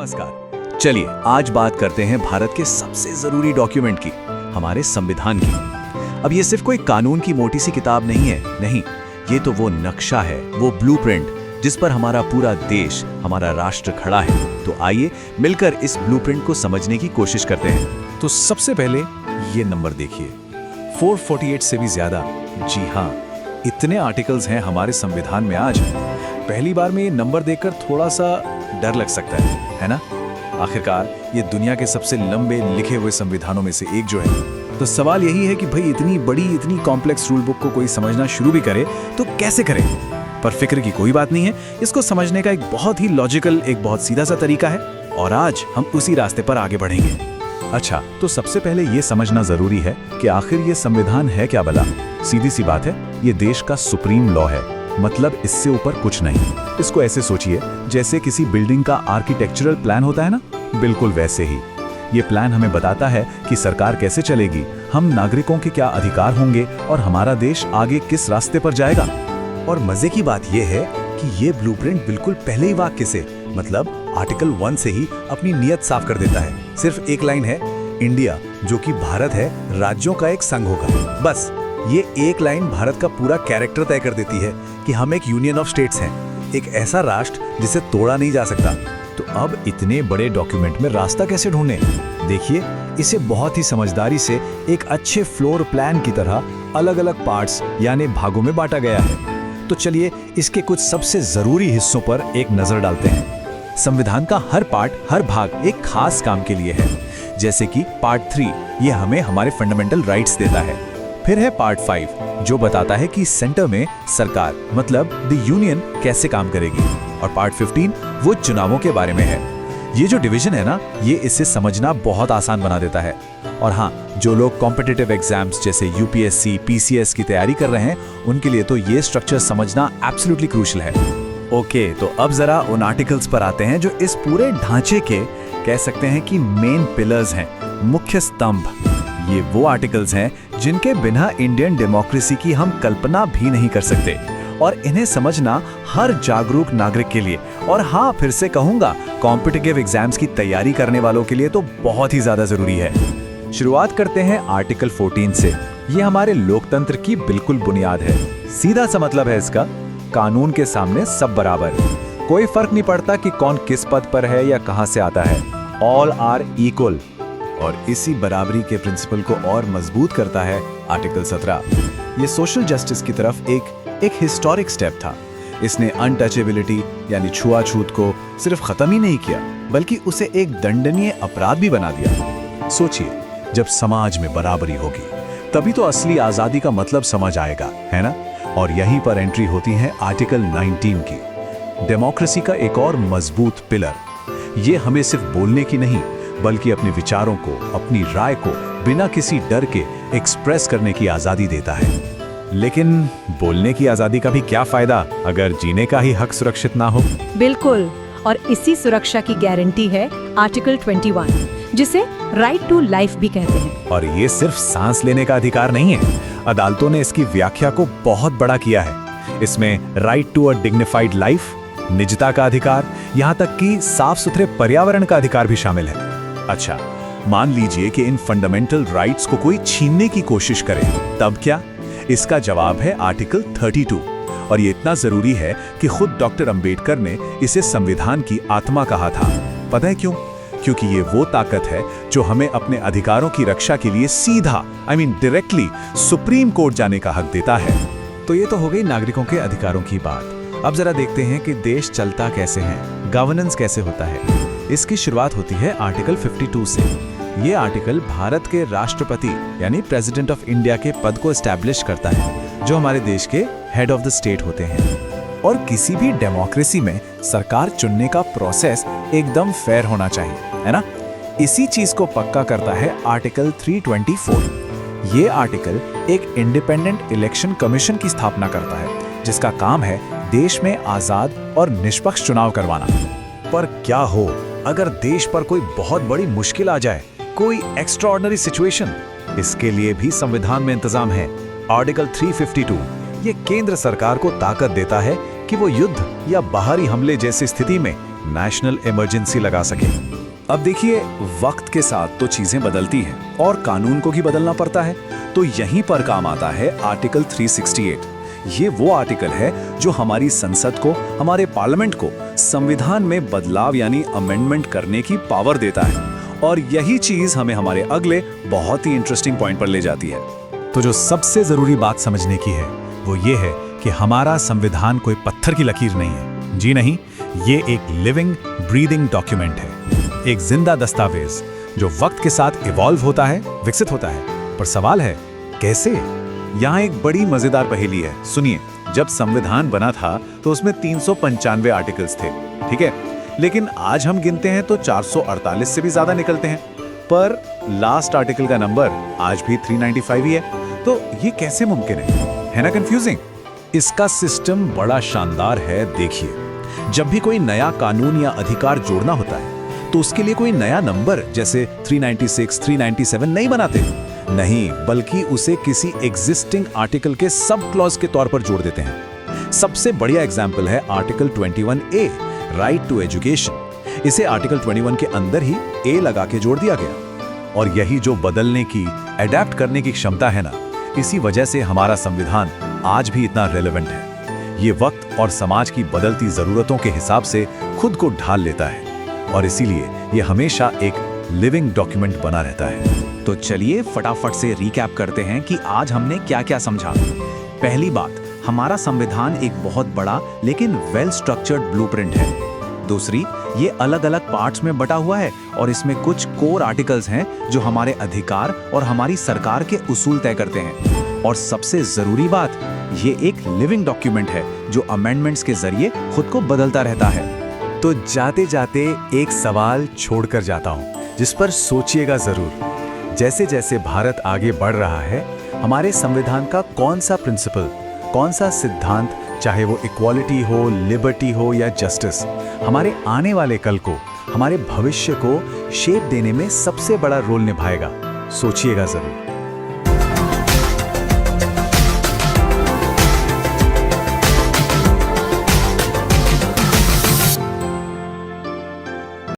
नमस्कार। चलिए आज बात करते हैं भारत के सबसे जरूरी डॉक्यूमेंट की, हमारे संविधान की। अब ये सिर्फ कोई कानून की मोटी सी किताब नहीं है, नहीं, ये तो वो नक्शा है, वो ब्लूप्रिंट जिस पर हमारा पूरा देश, हमारा राष्ट्र खड़ा है। तो आइए मिलकर इस ब्लूप्रिंट को समझने की कोशिश करते हैं। तो सबसे पहले ये नंबर देखिए, 448 से भी ज्यादा। जी हाँ, इतने आर्टिकल्स हैं हमारे संविधान में आज। पहली बार में ये नंबर देखकर थोड़ा सा डर लग सकता है ना? आखिरकार ये दुनिया के सबसे लंबे लिखे हुए संविधानों में से एक जो है। तो सवाल यही है कि भाई इतनी बड़ी, इतनी कॉम्प्लेक्स रूल बुक को कोई समझना शुरू भी करे तो कैसे करे? पर फिक्र की कोई बात नहीं है, इसको समझने का एक बहुत ही लॉजिकल, एक बहुत सीधा सा तरीका है और आज हम उसी रास्ते पर आगे बढ़ेंगे। अच्छा, तो सबसे पहले ये समझना जरूरी है कि आखिर ये संविधान है क्या भला? सीधी सी बात है, ये देश का सुप्रीम लॉ है, मतलब इससे ऊपर कुछ नहीं। इसको ऐसे सोचिए जैसे किसी बिल्डिंग का आर्किटेक्चरल प्लान होता है ना, बिल्कुल वैसे ही। ये प्लान हमें बताता है कि सरकार कैसे चलेगी, हम नागरिकों के क्या अधिकार होंगे और हमारा देश आगे किस रास्ते पर जाएगा। और मजे की बात यह है कि ये ब्लूप्रिंट बिल्कुल पहले ही वाक्य से, मतलब आर्टिकल 1 से ही अपनी नीयत साफ कर देता है। सिर्फ एक लाइन है, इंडिया जो कि भारत है, राज्यों का एक संघ होगा। बस ये एक लाइन भारत का पूरा कैरेक्टर तय कर देती है कि हम एक यूनियन ऑफ स्टेट्स हैं, एक ऐसा राष्ट्र जिसे तोड़ा नहीं जा सकता। तो अब इतने बड़े डॉक्यूमेंट में रास्ता कैसे ढूंढें? देखिए, इसे बहुत ही समझदारी से एक अच्छे फ्लोर प्लान की तरह अलग अलग पार्ट्स यानी भागों में बांटा गया है। तो चलिए इसके कुछ सबसे जरूरी हिस्सों पर एक नजर डालते हैं। संविधान का हर पार्ट, हर भाग एक खास काम के लिए है। जैसे कि पार्ट 3 ये हमें हमारे फंडामेंटल राइट्स देता है। फिर है पार्ट 5 जो बताता है कि सेंटर में सरकार, मतलब द यूनियन कैसे काम करेगी। और पार्ट 15 वो चुनावों के बारे में है। ये जो डिवीजन है ना, ये इसे समझना बहुत आसान बना देता है। और हाँ, जो लोग कॉम्पिटिटिव एग्जाम्स जैसे यूपीएससी, पीसीएस की तैयारी कर रहे हैं, उनके लिए तो ये स्ट्रक्चर समझना एब्सोल्युटली क्रूशियल है। ओके, तो अब जरा उन आर्टिकल्स पर आते हैं जो इस पूरे ढांचे के, कह सकते हैं कि मेन पिलर्स हैं, मुख्य स्तंभ। ये वो आर्टिकल्स हैं जिनके बिना इंडियन डेमोक्रेसी की हम कल्पना भी नहीं कर सकते, और इन्हें समझना हर जागरूक नागरिक के लिए, और हाँ फिर से कहूंगा, कॉम्पिटिटिव एग्जाम्स की तैयारी करने वालों के लिए तो बहुत ही ज्यादा जरूरी है। शुरुआत करते हैं आर्टिकल 14 से। ये हमारे लोकतंत्र की बिल्कुल बुनियाद है। सीधा सा मतलब है इसका, कानून के सामने सब बराबर, कोई फर्क नहीं पड़ता कि कौन किस पद पर है या कहां से आता है, ऑल आर इक्वल। और इसी बराबरी के प्रिंसिपल को और मजबूत करता है आर्टिकल 17। ये सोशल जस्टिस की तरफ एक हिस्टोरिक स्टेप था। इसने अनटचेबिलिटी यानी छुआछूत को सिर्फ खत्म ही नहीं किया, बल्कि उसे एक दंडनीय अपराध भी बना दिया। सोचिए, जब समाज में बराबरी होगी तभी तो असली आजादी का मतलब समझ आएगा, है ना? और यहीं पर एंट्री होती है आर्टिकल 19 की, डेमोक्रेसी का एक और मजबूत पिलर। ये हमें सिर्फ बोलने की नहीं, बल्कि अपने विचारों को, अपनी राय को बिना किसी डर के एक्सप्रेस करने की आजादी देता है। लेकिन बोलने की आजादी का भी क्या फायदा अगर जीने का ही हक सुरक्षित ना हो? बिल्कुल, और इसी सुरक्षा की गारंटी है आर्टिकल 21, जिसे राइट टू लाइफ भी कहते हैं। और ये सिर्फ सांस लेने का अधिकार नहीं है, अदालतों ने इसकी व्याख्या को बहुत बड़ा किया है। इसमें right to a dignified life, निजता का अधिकार, यहाँ तक कि साफ सुथरे पर्यावरण का अधिकार भी शामिल है। अच्छा, मान लीजिए कि इन फंडामेंटल राइट्स को कोई छीनने की कोशिश करे, तब क्या? इसका जवाब है आर्टिकल 32। और ये इतना जरूरी है कि खुद डॉक्टर अंबेडकर ने इसे संविधान की आत्मा कहा था। पता है क्यों? क्योंकि ये वो ताकत है जो हमें अपने अधिकारों की रक्षा के लिए सीधा, डायरेक्टली सुप्रीम कोर्ट जाने का हक देता है। तो ये तो हो गई नागरिकों के अधिकारों की बात। अब जरा देखते हैं कि देश चलता कैसे है, गवर्नेंस कैसे होता है। इसकी शुरुआत होती है आर्टिकल 52 से। ये आर्टिकल भारत के राष्ट्रपति यानी प्रेसिडेंट ऑफ इंडिया के पद को एस्टैब्लिश करता है, जो हमारे देश के हेड ऑफ द स्टेट होते हैं। और किसी भी डेमोक्रेसी में सरकार चुनने का प्रोसेस एकदम फेयर होना चाहिए, है ना? इसी चीज को पक्का करता है आर्टिकल 324। ये आर्टिकल एक इंडिपेंडेंट इलेक्शन कमीशन की स्थापना करता है, जिसका काम है देश में आजाद और निष्पक्ष चुनाव करवाना। पर क्या हो अगर देश पर कोई बहुत बड़ी मुश्किल आ जाए, कोई एक्स्ट्राऑर्डिनरी सिचुएशन? इसके लिए भी संविधान में इंतजाम है। आर्टिकल 352 ये केंद्र सरकार को ताकत देता है कि वो युद्ध या बाहरी हमले जैसी स्थिति में नेशनल इमरजेंसी लगा सके। अब देखिए, वक्त के साथ तो चीजें बदलती हैं और कानून को भी बदलना पड़ता है। तो यहीं पर काम आता है आर्टिकल 368। ये वो आर्टिकल है जो हमारी संसद को, हमारे पार्लियामेंट को संविधान में बदलाव यानी अमेंडमेंट करने की पावर देता है। और यही चीज हमें हमारे अगले बहुत ही इंटरेस्टिंग पॉइंट पर ले जाती है। तो जो सबसे जरूरी बात समझने की है वो ये है कि हमारा संविधान कोई पत्थर की लकीर नहीं है। जी नहीं, ये एक लिविंग ब्रीदिंग डॉक्यूमेंट है, एक जिंदा दस्तावेज जो वक्त के साथ इवॉल्व होता है, विकसित होता है। पर सवाल है कैसे? यहाँ एक बड़ी मजेदार पहेली है, सुनिए। जब संविधान बना था तो उसमें 395 आर्टिकल्स थे, ठीक है, लेकिन आज हम गिनते हैं तो 448 से भी ज्यादा निकलते हैं। पर लास्ट आर्टिकल का नंबर आज भी 395 ही है। तो ये कैसे मुमकिन है ना? कंफ्यूजिंग। इसका सिस्टम बड़ा शानदार है। देखिए, जब भी कोई नया कानून या अधिकार जोड़ना होता है तो उसके लिए कोई नया नंबर जैसे 396, 397 नहीं बनाते। नहीं, बल्कि उसे किसी एग्जिस्टिंग आर्टिकल के सब क्लॉज के तौर पर जोड़ देते हैं। सबसे बढ़िया एग्जाम्पल है article 21A, right to education. इसे आर्टिकल 21 के अंदर ही ए लगा के जोड़ दिया गया। और यही जो बदलने की, अडेप्ट करने की क्षमता है ना, इसी वजह से हमारा संविधान आज भी इतना रेलेवेंट है। ये वक्त और समाज की बदलती जरूरतों के हिसाब से खुद को ढाल लेता है और इसीलिए ये हमेशा एक लिविंग डॉक्यूमेंट बना रहता है। तो चलिए फटाफट से रिकैप करते हैं कि आज हमने क्या क्या समझा। पहली बात, हमारा संविधान एक बहुत बड़ा लेकिन वेल स्ट्रक्चर्ड ब्लूप्रिंट है। दूसरी, ये अलग अलग पार्ट्स में बटा हुआ है और इसमें कुछ कोर आर्टिकल्स हैं जो हमारे अधिकार और हमारी सरकार के उसूल तय करते हैं। और सबसे जरूरी बात, ये एक लिविंग डॉक्यूमेंट है जो अमेंडमेंट्स के जरिए खुद को बदलता रहता है। तो जाते जाते एक सवाल छोड़कर जाता हूँ जिस पर सोचिएगा जरूर। जैसे जैसे भारत आगे बढ़ रहा है, हमारे संविधान का कौन सा प्रिंसिपल, कौन सा सिद्धांत, चाहे वो इक्वालिटी हो, लिबर्टी हो या जस्टिस, हमारे आने वाले कल को, हमारे भविष्य को शेप देने में सबसे बड़ा रोल निभाएगा? सोचिएगा जरूर।